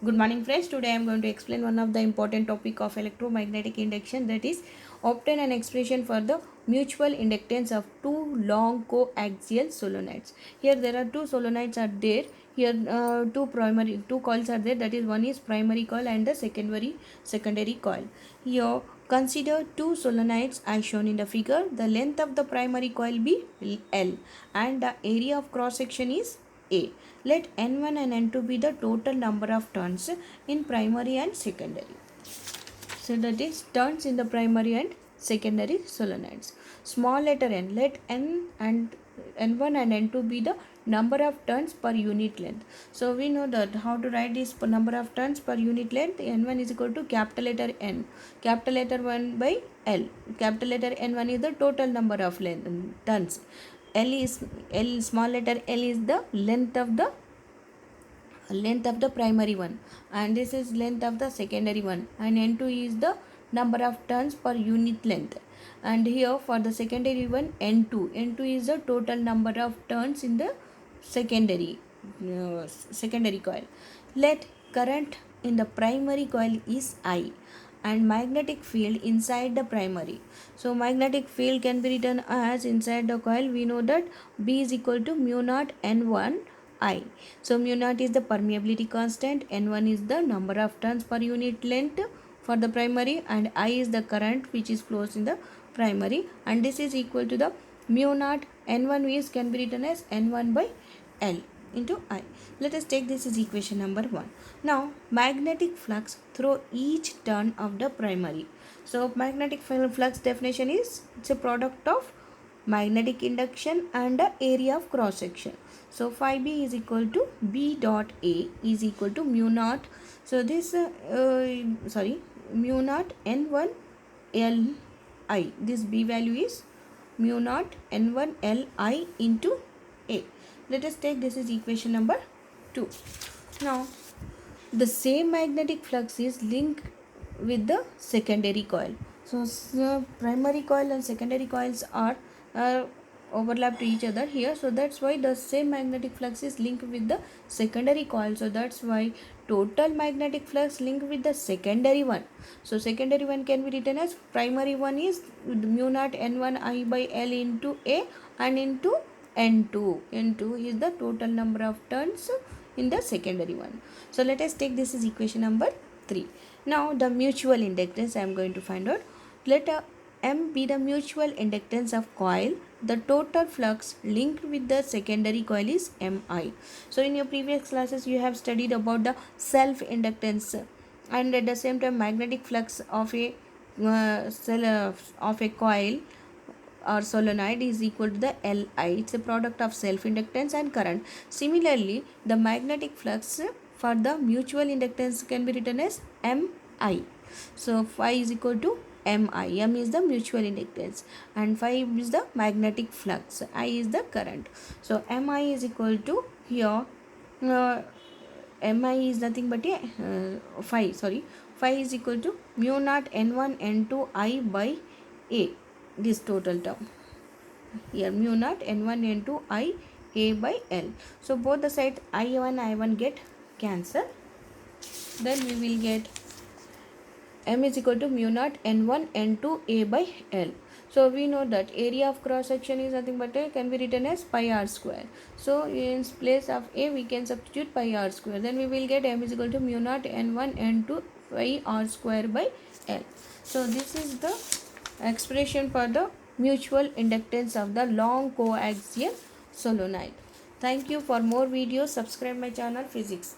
Good morning friends. Today I am going to explain one of the important topic of electromagnetic induction, that is obtain an expression for the mutual inductance of two long coaxial solenoids. Here there are two solenoids are there. Here two coils are there, that is one is primary coil and the secondary coil. Here consider two solenoids as shown in the figure. The length of the primary coil be L and the area of cross section is A. Let N1 and N2 be the total number of turns in primary and secondary. So that is turns in the primary and secondary solenoids. Small letter n, let N and N1 and N2 be the number of turns per unit length. So we know that how to write this number of turns per unit length. N1 is equal to capital letter N, capital letter 1 by L. Capital letter N1 is the total number of turns. Small letter L is the length of the primary one, and this is length of the secondary one, and N2 is the number of turns per unit length. And here for the secondary one, N2 is the total number of turns in the secondary coil. Let current in the primary coil is I and magnetic field inside the primary. So magnetic field can be written as, inside the coil we know that B is equal to mu naught N1 I. So mu naught is the permeability constant, N1 is the number of turns per unit length for the primary, and I is the current which is flows in the primary, and this is equal to the mu naught N1 is can be written as N1 by L into I. Let us take this as equation number 1. Now magnetic flux through each turn of the primary. So magnetic flux definition is, it's a product of magnetic induction and the area of cross section. So phi b is equal to B dot A is equal to mu naught. So this mu naught N1 L I. This B value is mu naught N1 L I into A. Let us take this as equation number 2. Now the same magnetic flux is linked with the secondary coil. So primary coil and secondary coils are overlap to each other here, so that's why the same magnetic flux is linked with the secondary coil. So that's why total magnetic flux linked with the secondary one. So secondary one can be written as, primary one is mu naught N1 I by L into A and into N2. N2 is the total number of turns in the secondary one. So let us take this as equation number 3. Now the mutual inductance I am going to find out. Let M be the mutual inductance of coil. The total flux linked with the secondary coil is Mi. So in your previous classes you have studied about the self inductance, and at the same time magnetic flux of a coil or solenoid is equal to the Li. It's a product of self inductance and current. Similarly, the magnetic flux for the mutual inductance can be written as Mi. So phi is equal to Mi. M is the mutual inductance and phi is the magnetic flux. I is the current. So Mi is equal to, here Mi is nothing but a phi is equal to mu naught N1 N2 I by A. This total term here, mu naught N1 N2 I A by L. So both the sides I1 get cancelled. Then we will get M is equal to mu naught N1 N2 A by L. So we know that area of cross section is nothing but can be written as pi r square. So in place of A we can substitute pi r square. Then we will get M is equal to mu naught N1 N2 pi r square by L. So this is the expression for the mutual inductance of the long coaxial solenoid. Thank you. For more videos, subscribe my channel Physics.